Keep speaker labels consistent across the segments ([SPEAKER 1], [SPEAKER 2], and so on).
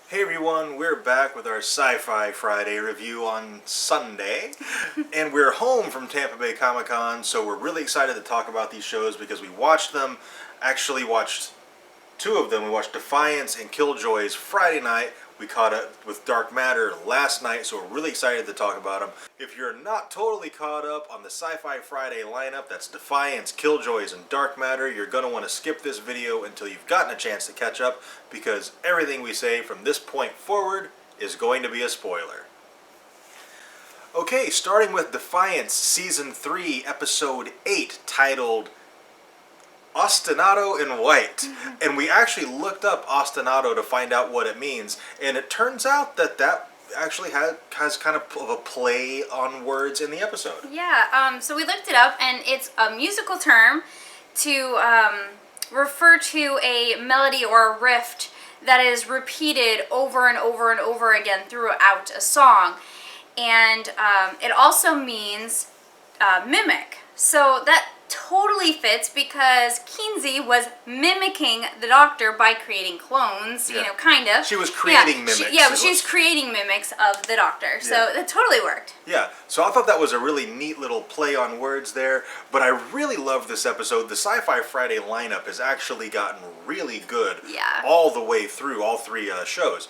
[SPEAKER 1] Hey everyone, we're back with our SYFY Friday review on Sunday, and we're home from Tampa Bay Comic-Con, so we're really excited to talk about these shows because we watched them, actually watched two of them. We watched Defiance and Killjoys Friday night. We caught up with Dark Matter last night, so we're really excited to talk about them. If you're not totally caught up on the SYFY Friday lineup, that's Defiance, Killjoys, and Dark Matter, you're going to want to skip this video until you've gotten a chance to catch up, because everything we say from this point forward is going to be a spoiler. Okay, starting with Defiance Season 3, Episode 8, titled Ostinato in White. And we actually looked up Ostinato to find out what it means, and it turns out that actually has kind of a play on words in the episode.
[SPEAKER 2] Yeah, so we looked it up, and it's a musical term to refer to a melody or a riff that is repeated over and over and over again throughout a song. And it also means mimic. So that totally fits because Kinsey was mimicking the Doctor by creating clones,
[SPEAKER 1] Yeah.
[SPEAKER 2] kind of.
[SPEAKER 1] She was creating mimics.
[SPEAKER 2] She was creating mimics of the Doctor, so
[SPEAKER 1] Yeah.
[SPEAKER 2] that totally worked.
[SPEAKER 1] Yeah, so I thought that was a really neat little play on words there, but I really love this episode. The SYFY Friday lineup has actually gotten really good all the way through all three shows.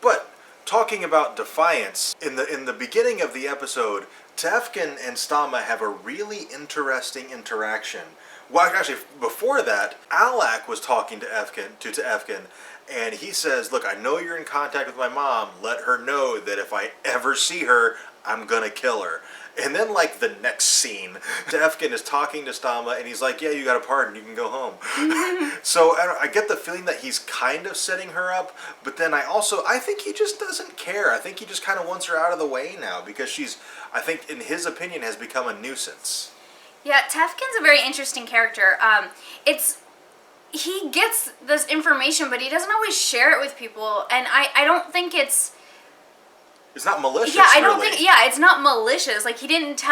[SPEAKER 1] But talking about Defiance, in the beginning of the episode, Tefkin and Stama have a really interesting interaction. Well, actually, before that, Alak was talking to Tefkin, and he says, "Look, I know you're in contact with my mom. Let her know that if I ever see her, I'm gonna kill her." And then, like, the next scene, Tefkin is talking to Stama, and he's like, "Yeah, you got a pardon. You can go home." So I get the feeling that he's kind of setting her up, but then I think he just doesn't care. I think he just kind of wants her out of the way now because she's, I think, in his opinion, has become a nuisance.
[SPEAKER 2] Yeah, Tefkin's a very interesting character. He gets this information, but he doesn't always share it with people, and I don't think it's
[SPEAKER 1] not malicious.
[SPEAKER 2] Yeah, I don't think. Yeah, it's not malicious. Like he didn't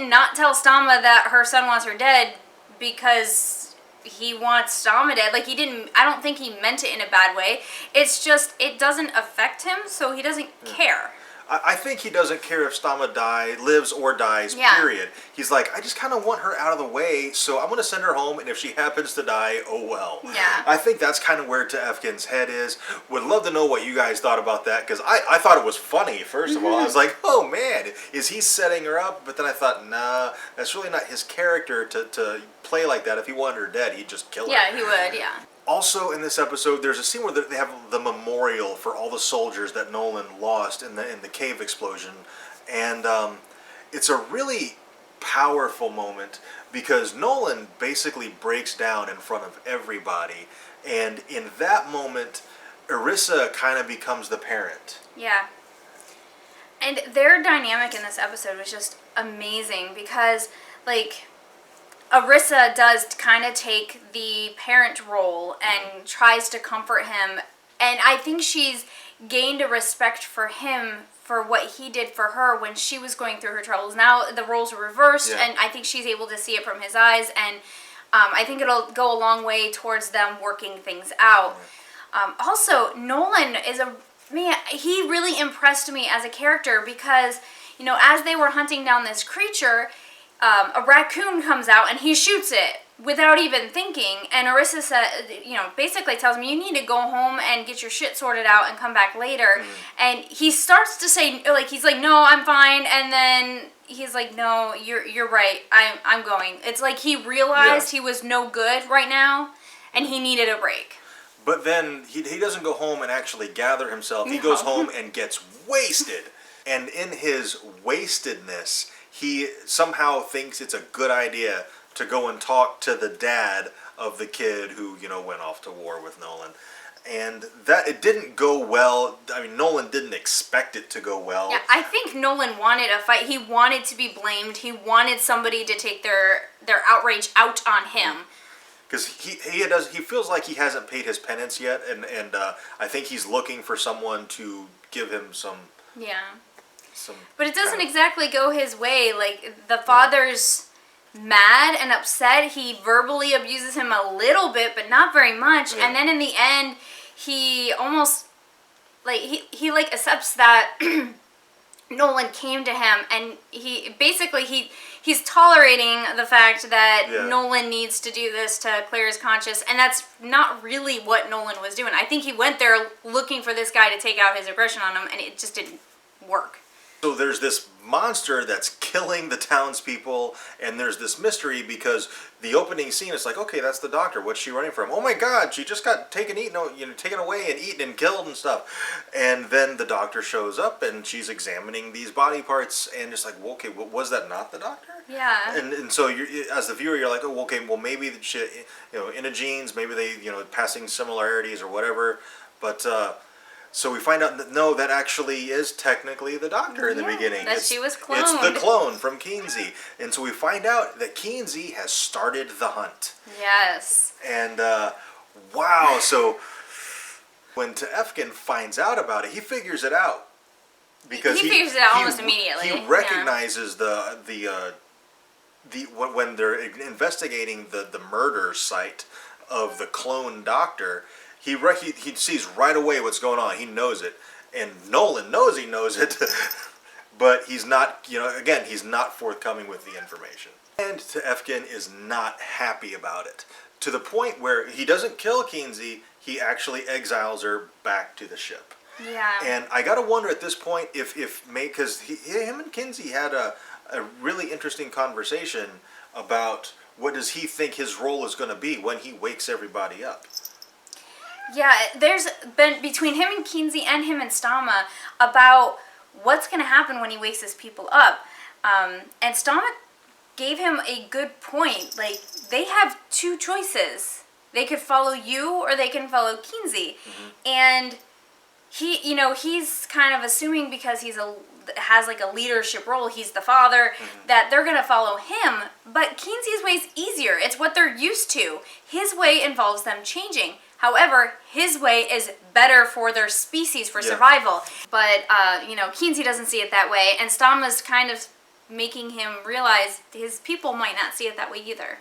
[SPEAKER 2] not tell Stama that her son wants her dead because he wants Stama dead. Like I don't think he meant it in a bad way. It's just it doesn't affect him, so he doesn't care.
[SPEAKER 1] I think he doesn't care if Stama lives or dies, period. He's like, I just kind of want her out of the way, so I'm going to send her home, and if she happens to die, oh well.
[SPEAKER 2] Yeah.
[SPEAKER 1] I think that's kind of where Tefkin's head is. Would love to know what you guys thought about that, because I thought it was funny, first of all. I was like, oh man, is he setting her up? But then I thought, nah, that's really not his character to play like that. If he wanted her dead, he'd just kill her.
[SPEAKER 2] Yeah, he would, yeah.
[SPEAKER 1] Also, in this episode, there's a scene where they have the memorial for all the soldiers that Nolan lost in the cave explosion, and it's a really powerful moment because Nolan basically breaks down in front of everybody, and in that moment, Irissa kind of becomes the parent.
[SPEAKER 2] Yeah. And their dynamic in this episode was just amazing because, like, Irissa does kind of take the parent role and tries to comfort him, and I think she's gained a respect for him for what he did for her when she was going through her troubles. Now the roles are reversed, and I think she's able to see it from his eyes, and I think it'll go a long way towards them working things out. Also, Nolan is he really impressed me as a character because, as they were hunting down this creature, a raccoon comes out and he shoots it without even thinking, and Irissa basically tells him, you need to go home and get your shit sorted out and come back later. And he starts to say, he's like, no, I'm fine, and then he's like, no, you're right, I'm going. It's like he realized he was no good right now and he needed a break.
[SPEAKER 1] But then he doesn't go home and actually gather himself. He goes home and gets wasted. And in his wastedness, he somehow thinks it's a good idea to go and talk to the dad of the kid who, went off to war with Nolan. And that it didn't go well. I mean, Nolan didn't expect it to go well.
[SPEAKER 2] Yeah, I think Nolan wanted a fight. He wanted to be blamed. He wanted somebody to take their outrage out on him.
[SPEAKER 1] Because he feels like he hasn't paid his penance yet, and I think he's looking for someone to give him some.
[SPEAKER 2] Yeah. But it doesn't exactly go his way. Like, the father's mad and upset. He verbally abuses him a little bit, but not very much. Yeah. And then in the end, he almost like he like accepts that Nolan came to him, and he's tolerating the fact that Nolan needs to do this to clear his conscience, and that's not really what Nolan was doing. I think he went there looking for this guy to take out his aggression on him, and it just didn't work.
[SPEAKER 1] So there's this monster that's killing the townspeople, and there's this mystery because the opening scene is like, okay, that's the doctor. What's she running from? Oh my God, she just got taken away and eaten and killed and stuff. And then the doctor shows up, and she's examining these body parts, and it's like, well, okay, was that not the doctor?
[SPEAKER 2] Yeah.
[SPEAKER 1] And so as the viewer, you're like, oh, okay, well maybe in the genes, maybe they passing similarities or whatever, but. So we find out that no, that actually is technically the doctor in the beginning.
[SPEAKER 2] That she was cloned.
[SPEAKER 1] It's the clone from Kinsey. And so we find out that Kinsey has started the hunt.
[SPEAKER 2] Yes.
[SPEAKER 1] And wow, so when Tefkin finds out about it, he figures it out. Because
[SPEAKER 2] he figures it out almost immediately.
[SPEAKER 1] He recognizes when they're investigating the murder site of the clone doctor. He sees right away what's going on. He knows it, and Nolan knows he knows it, but he's not. Again, he's not forthcoming with the information. And Tefkin is not happy about it, to the point where he doesn't kill Kinsey. He actually exiles her back to the ship.
[SPEAKER 2] Yeah.
[SPEAKER 1] And I gotta wonder at this point because him and Kinsey had a really interesting conversation about what does he think his role is going to be when he wakes everybody up.
[SPEAKER 2] Yeah, there's been between him and Kinsey and him and Stama about what's going to happen when he wakes his people up. And Stama gave him a good point. Like, they have two choices. They could follow you or they can follow Kinsey. Mm-hmm. And he's kind of assuming because has like a leadership role, he's the father, that they're going to follow him. But Kinsey's way is easier. It's what they're used to. His way involves them changing. However, his way is better for their species, for survival. But, Kinsey doesn't see it that way, and Stama's kind of making him realize his people might not see it that way either.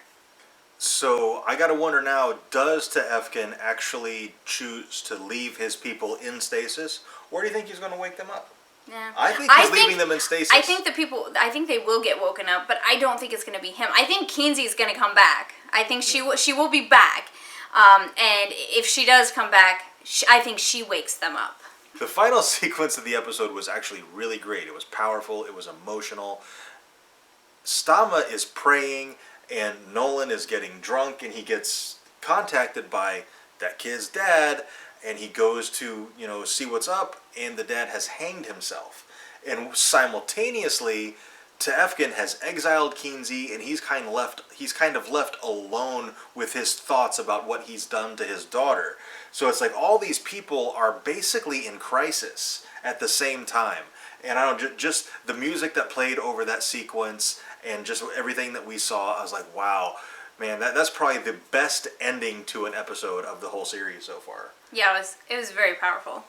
[SPEAKER 1] So, I gotta wonder now, does Tefkin actually choose to leave his people in stasis, or do you think he's going to wake them up?
[SPEAKER 2] Yeah.
[SPEAKER 1] I think he's leaving them in stasis.
[SPEAKER 2] I think they will get woken up, but I don't think it's going to be him. I think Kinsey's going to come back. I think she will be back. And if she does come back, I think she wakes them up.
[SPEAKER 1] The final sequence of the episode was actually really great. It was powerful. It was emotional. Stama is praying, and Nolan is getting drunk, and he gets contacted by that kid's dad, and he goes to, see what's up, and the dad has hanged himself. And simultaneously, Tefkin has exiled Kinsey, and he's kind of left alone with his thoughts about what he's done to his daughter. So it's like all these people are basically in crisis at the same time. And I don't know, just the music that played over that sequence and just everything that we saw, I was like, wow, man, that's probably the best ending to an episode of the whole series so far.
[SPEAKER 2] Yeah, it was very powerful.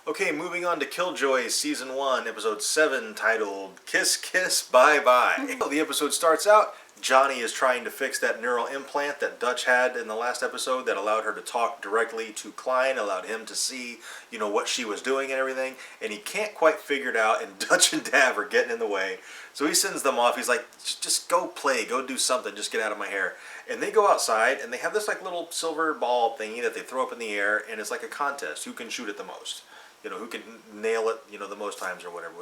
[SPEAKER 1] Okay, moving on to Killjoys Season 1, Episode 7, titled Kiss Kiss Bye Bye. The episode starts out, Johnny is trying to fix that neural implant that Dutch had in the last episode that allowed her to talk directly to Klein, allowed him to see, what she was doing and everything, and he can't quite figure it out, and Dutch and Dav are getting in the way. So he sends them off. He's like, just go play, go do something, just get out of my hair. And they go outside, and they have this little silver ball thingy that they throw up in the air, and it's like a contest, who can shoot it the most. Who can nail it, the most times or whatever.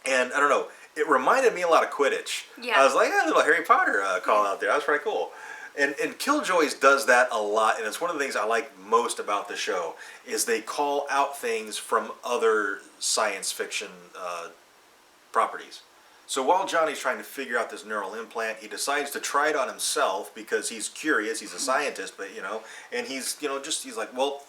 [SPEAKER 1] And I don't know, it reminded me a lot of Quidditch. Yeah. I was like, a little Harry Potter call out there. That was pretty cool. And Killjoys does that a lot, and it's one of the things I like most about the show, is they call out things from other science fiction properties. So while Johnny's trying to figure out this neural implant, he decides to try it on himself because he's curious, he's a scientist, but and he's like, well,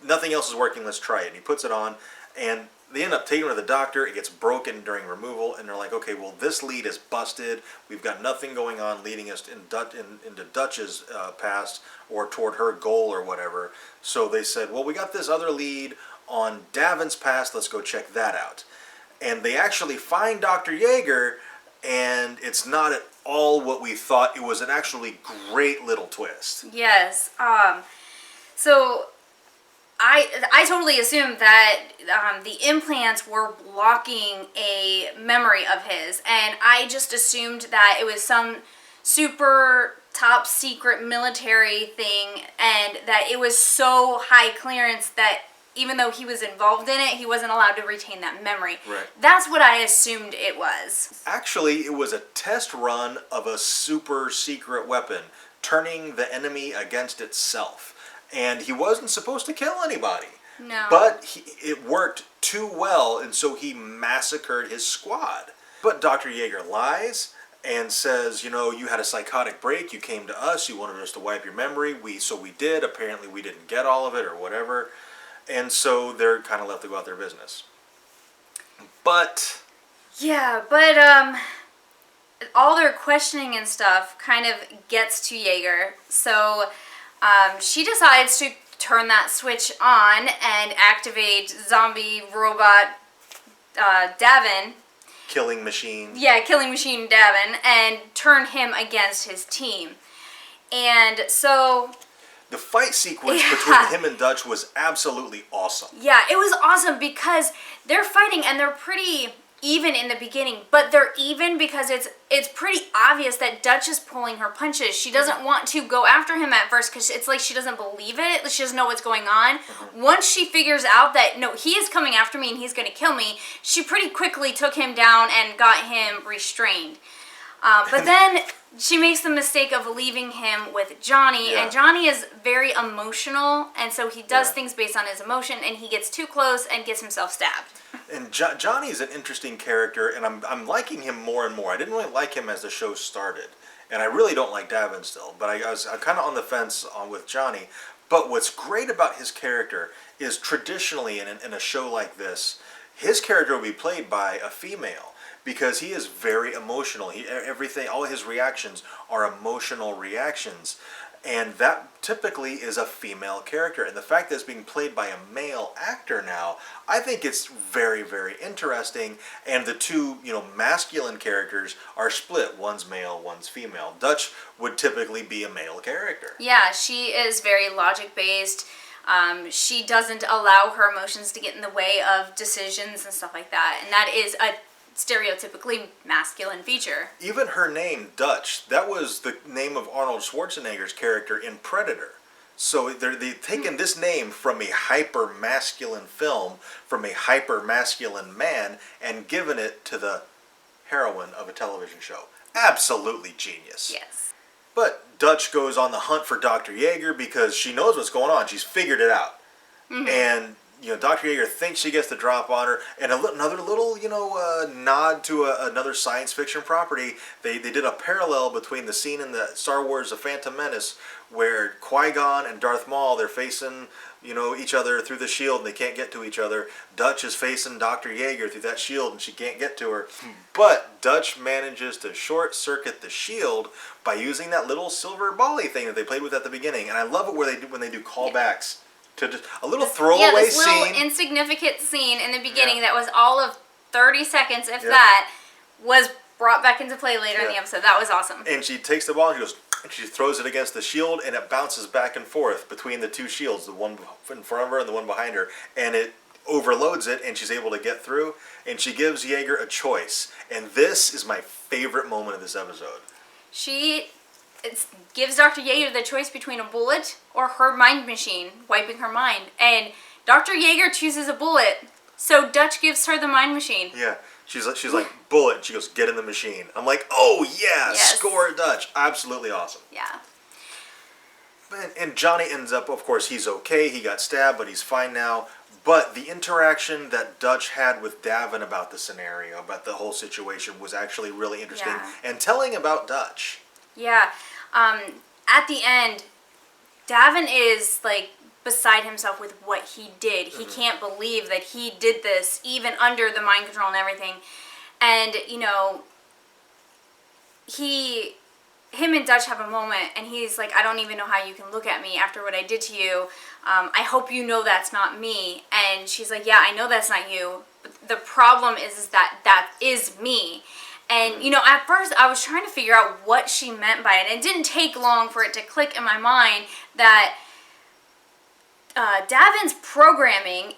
[SPEAKER 1] nothing else is working, let's try it. And he puts it on, and they end up taking it to the doctor. It gets broken during removal, and they're like, okay, well, this lead is busted. We've got nothing going on leading us into Dutch's past or toward her goal or whatever. So they said, well, we got this other lead on Davin's past. Let's go check that out. And they actually find Dr. Yeager, and it's not at all what we thought. It was an actually great little twist.
[SPEAKER 2] Yes. So I I totally assumed that the implants were blocking a memory of his, and I just assumed that it was some super top secret military thing, and that it was so high clearance that even though he was involved in it, he wasn't allowed to retain that memory.
[SPEAKER 1] Right.
[SPEAKER 2] That's what I assumed it was.
[SPEAKER 1] Actually, it was a test run of a super secret weapon, turning the enemy against itself. And he wasn't supposed to kill anybody.
[SPEAKER 2] No.
[SPEAKER 1] But it worked too well, and so he massacred his squad. But Dr. Yeager lies and says, you had a psychotic break, you came to us, you wanted us to wipe your memory, so we did, apparently we didn't get all of it or whatever. And so they're kind of left to go out their business. But...
[SPEAKER 2] Yeah, but all their questioning and stuff kind of gets to Yeager. So she decides to turn that switch on and activate zombie robot Davin.
[SPEAKER 1] Killing machine.
[SPEAKER 2] Yeah, killing machine Davin, and turn him against his team. And so...
[SPEAKER 1] The fight sequence between him and Dutch was absolutely awesome.
[SPEAKER 2] Yeah, it was awesome because they're fighting and they're pretty even in the beginning, but they're even because it's pretty obvious that Dutch is pulling her punches. She doesn't want to go after him at first because it's like she doesn't believe it. She doesn't know what's going on. Once she figures out that, no, he is coming after me and he's going to kill me, she pretty quickly took him down and got him restrained. But then she makes the mistake of leaving him with Johnny, and Johnny is very emotional, and so he does things based on his emotion, and he gets too close and gets himself stabbed.
[SPEAKER 1] And Johnny is an interesting character, and I'm liking him more and more. I didn't really like him as the show started, and I really don't like Davin still, but I was kind of on the fence with Johnny. But what's great about his character is traditionally in a show like this, his character will be played by a female. Because he is very emotional. All his reactions are emotional reactions. And that typically is a female character. And the fact that it's being played by a male actor now, I think it's very, very interesting. And the two, masculine characters are split. One's male, one's female. Dutch would typically be a male character.
[SPEAKER 2] Yeah, she is very logic-based. She doesn't allow her emotions to get in the way of decisions and stuff like that. And that is a stereotypically masculine feature.
[SPEAKER 1] Even her name, Dutch, that was the name of Arnold Schwarzenegger's character in Predator. So they've taken this name from a hyper-masculine film, from a hyper-masculine man, and given it to the heroine of a television show. Absolutely genius.
[SPEAKER 2] Yes.
[SPEAKER 1] But Dutch goes on the hunt for Dr. Yeager because she knows what's going on. She's figured it out. And Dr. Yeager thinks she gets the drop on her, and another little, nod to another science fiction property. They did a parallel between the scene in the Star Wars: The Phantom Menace where Qui-Gon and Darth Maul, they're facing, each other through the shield, and they can't get to each other. Dutch is facing Dr. Yeager through that shield, and she can't get to her. But Dutch manages to short-circuit the shield by using that little silver bally thing that they played with at the beginning. And I love it when they do callbacks. To just a little throwaway scene.
[SPEAKER 2] This little insignificant scene in the beginning that was all of 30 seconds, if that, was brought back into play later in the episode. That was awesome.
[SPEAKER 1] And she takes the ball and she throws it against the shield, and it bounces back and forth between the two shields, the one in front of her and the one behind her, and it overloads it, and she's able to get through, and she gives Yeager a choice. And this is my favorite moment of this episode.
[SPEAKER 2] It gives Dr. Yeager the choice between a bullet or her mind machine, wiping her mind. And Dr. Yeager chooses a bullet, so Dutch gives her the mind machine.
[SPEAKER 1] Yeah, she's like, bullet. And she goes, get in the machine. I'm like, oh yeah, score Dutch. Absolutely awesome.
[SPEAKER 2] Yeah.
[SPEAKER 1] And Johnny ends up, of course, he's okay. He got stabbed, but he's fine now. But the interaction that Dutch had with Davin about the scenario, about the whole situation, was actually really interesting. And telling about Dutch.
[SPEAKER 2] Yeah. At the end, Davin is beside himself with what he did. He can't believe that he did this, even under the mind control and everything. And, him and Dutch have a moment, and he's like, I don't even know how you can look at me after what I did to you. I hope you know that's not me. And she's like, yeah, I know that's not you. But the problem is that is me. And, at first I was trying to figure out what she meant by it. And it didn't take long for it to click in my mind that Davin's programming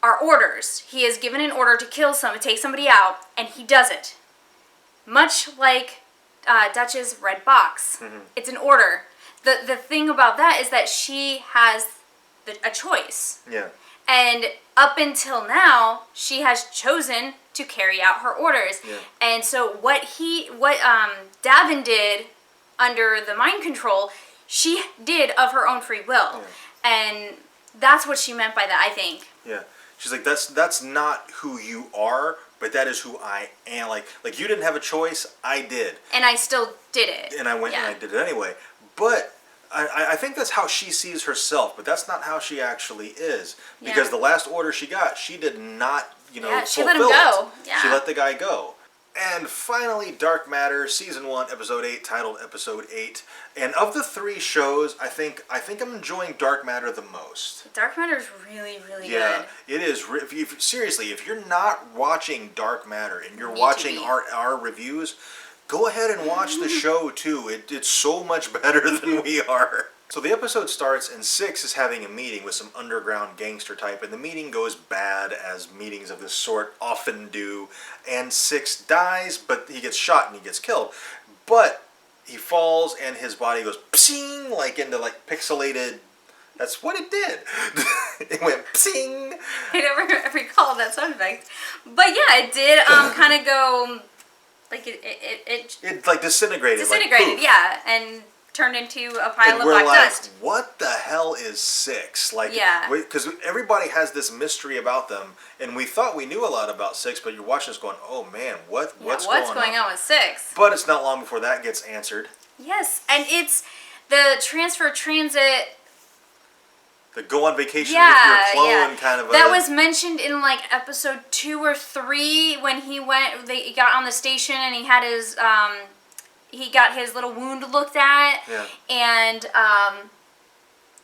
[SPEAKER 2] are orders. He is given an order to kill someone, take somebody out, and he does it. Much like Dutch's red box. Mm-hmm. It's an order. The thing about that is that she has a choice.
[SPEAKER 1] Yeah.
[SPEAKER 2] And up until now, she has chosen to carry out her orders.
[SPEAKER 1] Yeah.
[SPEAKER 2] And so what Davin did under the mind control, she did of her own free will. Yeah. And that's what she meant by that, I think.
[SPEAKER 1] Yeah. She's like, that's not who you are, but that is who I am. Like you didn't have a choice, I did.
[SPEAKER 2] And I still did it.
[SPEAKER 1] And I went and I did it anyway. But I think that's how she sees herself, but that's not how she actually is. Because the last order she got, she did not,
[SPEAKER 2] she let him go. Yeah.
[SPEAKER 1] She let the guy go. And finally, Dark Matter, Season 1, Episode 8, titled Episode 8. And of the 3 shows, I think I'm enjoying Dark Matter the most.
[SPEAKER 2] Dark Matter is really, really good.
[SPEAKER 1] Yeah, it is. Seriously, if you're not watching Dark Matter and you're watching our reviews, go ahead and watch the show too. It's so much better than we are. So the episode starts and 6 is having a meeting with some underground gangster type, and the meeting goes bad, as meetings of this sort often do, and 6 dies, but he gets shot and he gets killed. But he falls and his body goes psing, like into like pixelated. That's what it did. It went psing.
[SPEAKER 2] I never recall that sound effect. But yeah, it did kind of go, like it
[SPEAKER 1] like disintegrated.
[SPEAKER 2] Disintegrated,
[SPEAKER 1] like,
[SPEAKER 2] yeah, and turned into a pile of black dust.
[SPEAKER 1] What the hell is 6? Like,
[SPEAKER 2] yeah.
[SPEAKER 1] Because everybody has this mystery about them, and we thought we knew a lot about 6, but you're watching us going, oh man, what's going on
[SPEAKER 2] with 6?
[SPEAKER 1] But it's not long before that gets answered.
[SPEAKER 2] Yes, and it's the transfer transit.
[SPEAKER 1] The go on vacation with your clone kind of.
[SPEAKER 2] That was mentioned in like episode 2 or 3 when he got on the station and he had his he got his little wound looked at, and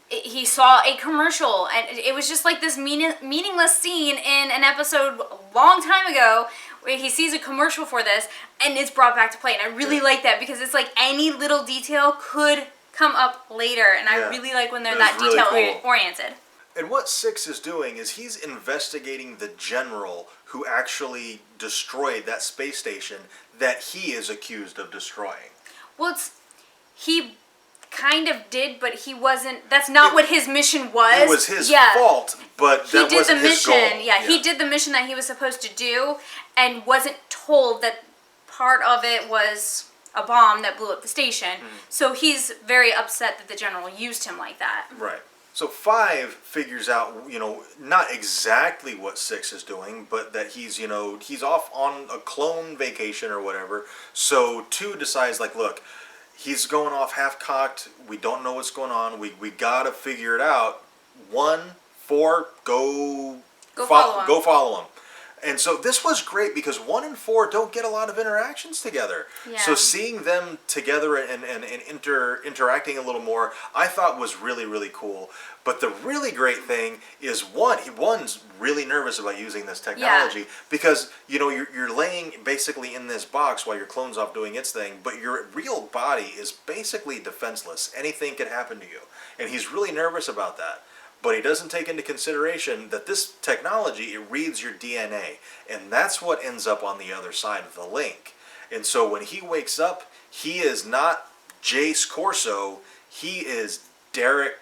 [SPEAKER 2] he saw a commercial, and it was just like this meaningless scene in an episode a long time ago where he sees a commercial for this, and it's brought back to play, and I really like that because it's like any little detail could come up later, and I really like when they're that
[SPEAKER 1] really
[SPEAKER 2] detail oriented.
[SPEAKER 1] And what 6 is doing is he's investigating the general who actually destroyed that space station that he is accused of destroying.
[SPEAKER 2] Well, he kind of did, but he wasn't. That's not what his mission was.
[SPEAKER 1] It was his fault, but that wasn't his goal.
[SPEAKER 2] Yeah, he did the mission that he was supposed to do, and wasn't told that part of it was a bomb that blew up the station. Mm-hmm. So he's very upset that the general used him like that.
[SPEAKER 1] Right. So 5 figures out, not exactly what 6 is doing, but that he's off on a clone vacation or whatever. So 2 decides, like, look, he's going off half-cocked. We don't know what's going on. We got to figure it out. 1, 4, go follow him. And so this was great because 1 and 4 don't get a lot of interactions together. Yeah. So seeing them together and interacting a little more, I thought was really, really cool. But the really great thing is one's really nervous about using this technology because you're laying basically in this box while your clone's off doing its thing, but your real body is basically defenseless. Anything could happen to you, and he's really nervous about that. But he doesn't take into consideration that this technology, it reads your DNA. And that's what ends up on the other side of the link. And so when he wakes up, he is not Jace Corso. He is Derek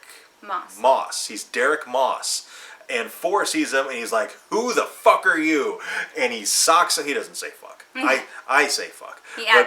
[SPEAKER 1] Moss. He's Derek Moss. And 4 sees him and he's like, who the fuck are you? And he socks him. He doesn't say fuck. I say fuck.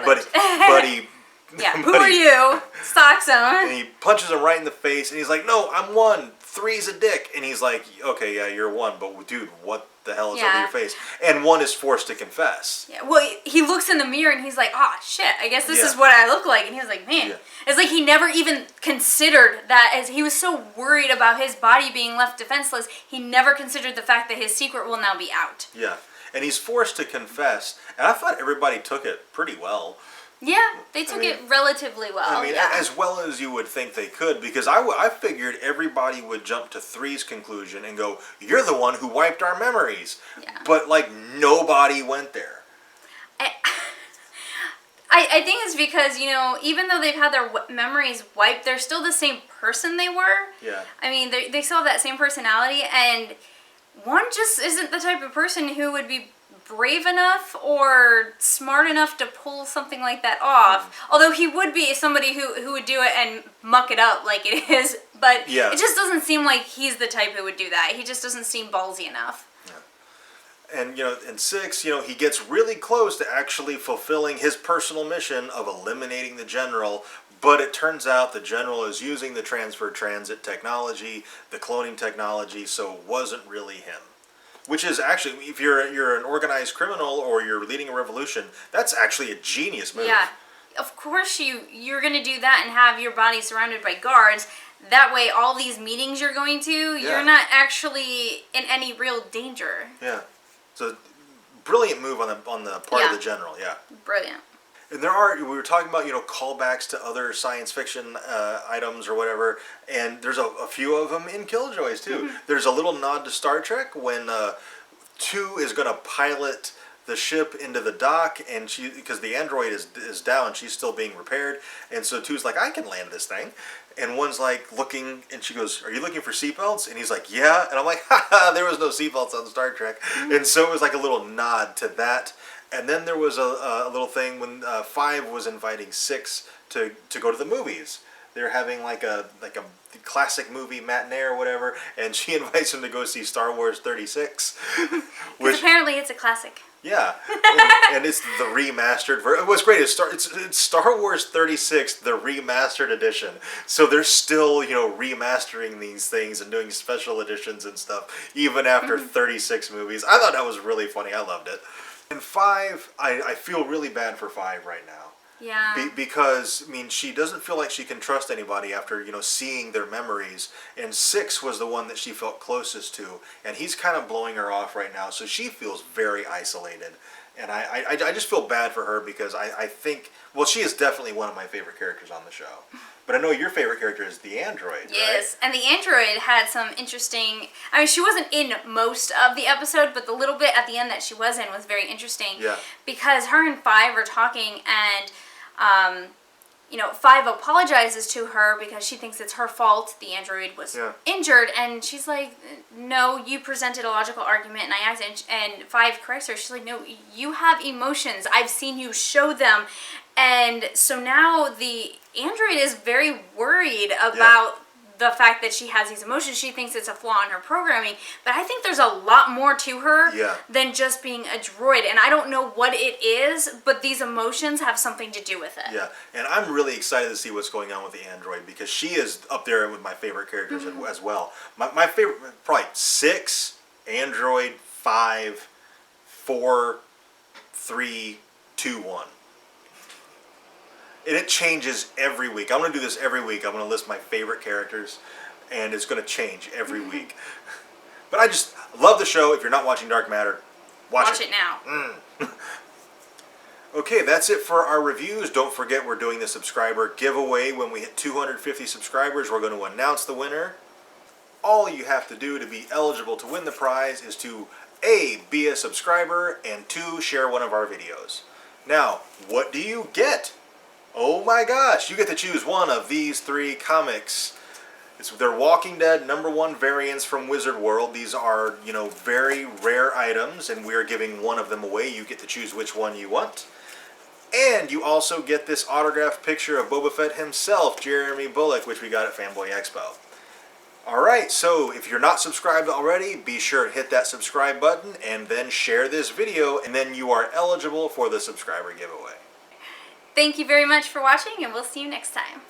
[SPEAKER 1] But he...
[SPEAKER 2] Yeah, who are you? Socks him.
[SPEAKER 1] And he punches him right in the face, and he's like, no, I'm 1. 3's a dick. And he's like, okay, yeah, you're 1, but dude, what the hell is over your face? And 1 is forced to confess.
[SPEAKER 2] Yeah, well, he looks in the mirror, and he's like, shit, I guess this is what I look like. And he was like, man. It's like he never even considered that, as he was so worried about his body being left defenseless, he never considered the fact that his secret will now be out.
[SPEAKER 1] Yeah, and he's forced to confess, and I thought everybody took it pretty well.
[SPEAKER 2] Yeah, they took it relatively well.
[SPEAKER 1] I mean, as well as you would think they could, because I figured everybody would jump to 3's conclusion and go, you're the one who wiped our memories. Yeah. But, nobody went there.
[SPEAKER 2] I think it's because, you know, even though they've had their memories wiped, they're still the same person they were.
[SPEAKER 1] Yeah.
[SPEAKER 2] I mean, they still have that same personality, and one just isn't the type of person who would be brave enough or smart enough to pull something like that off. Although he would be somebody who would do it and muck it up like it is, but it just doesn't seem like he's the type who would do that. He just doesn't seem ballsy enough.
[SPEAKER 1] And, you know, in 6, you know, he gets really close to actually fulfilling his personal mission of eliminating the General, but it turns out the General is using the transfer transit technology, the cloning technology, so it wasn't really him. Which is actually, if you're an organized criminal or you're leading a revolution, that's actually a genius move.
[SPEAKER 2] Yeah, of course you're going to do that and have your body surrounded by guards. That way, all these meetings you're going to, you're not actually in any real danger.
[SPEAKER 1] Yeah. So, brilliant move on the part of the General,
[SPEAKER 2] Brilliant.
[SPEAKER 1] And we were talking about, you know, callbacks to other science fiction items or whatever, and there's a few of them in Killjoys, too. There's a little nod to Star Trek when 2 is going to pilot the ship into the dock, and because the android is down, she's still being repaired, and so 2's like, I can land this thing. And 1's like looking, and she goes, are you looking for seatbelts? And he's like, yeah. And I'm like, haha, there was no seatbelts on Star Trek. And so it was like a little nod to that. And then there was a little thing when 5 was inviting 6 to go to the movies. They're having like a classic movie matinee or whatever, and she invites him to go see Star Wars 36.
[SPEAKER 2] Because apparently it's a classic.
[SPEAKER 1] Yeah, and it's the remastered version. What's great is it's Star Wars 36, the remastered edition. So they're still, you know, remastering these things and doing special editions and stuff, even after 36 movies. I thought that was really funny. I loved it. And 5, I feel really bad for 5 right now.
[SPEAKER 2] Yeah.
[SPEAKER 1] Because, I mean, she doesn't feel like she can trust anybody after, you know, seeing their memories. And 6 was the one that she felt closest to. And he's kind of blowing her off right now. So she feels very isolated. And I just feel bad for her because I think, well, she is definitely one of my favorite characters on the show. But I know your favorite character is the android,
[SPEAKER 2] Yes, right? And the android had some interesting... I mean, she wasn't in most of the episode, but the little bit at the end that she was in was very interesting.
[SPEAKER 1] Yeah.
[SPEAKER 2] Because her and 5 are talking, and, you know, 5 apologizes to her because she thinks it's her fault the android was injured, and she's like, no, you presented a logical argument, and I asked, and 5 corrects her. She's like, no, you have emotions. I've seen you show them. And so now the android is very worried about the fact that she has these emotions. She thinks it's a flaw in her programming, but I think there's a lot more to her than just being a droid, and I don't know what it is, but these emotions have something to do with it.
[SPEAKER 1] Yeah, and I'm really excited to see what's going on with the android because she is up there with my favorite characters as well. My favorite, probably 6, android, 5, 4, 3, 2, 1. And it changes every week. I'm going to do this every week. I'm going to list my favorite characters, and it's going to change every week. But I just love the show. If you're not watching Dark Matter, watch it
[SPEAKER 2] now.
[SPEAKER 1] Okay, that's it for our reviews. Don't forget we're doing the subscriber giveaway. When we hit 250 subscribers, we're going to announce the winner. All you have to do to be eligible to win the prize is to A, be a subscriber, and 2, share one of our videos. Now, what do you get? Oh my gosh, you get to choose one of these 3 comics. They're Walking Dead #1 variants from Wizard World. These are, you know, very rare items, and we're giving one of them away. You get to choose which one you want. And you also get this autographed picture of Boba Fett himself, Jeremy Bulloch, which we got at Fanboy Expo. Alright, so if you're not subscribed already, be sure to hit that subscribe button and then share this video, and then you are eligible for the subscriber giveaway.
[SPEAKER 2] Thank you very much for watching, and we'll see you next time.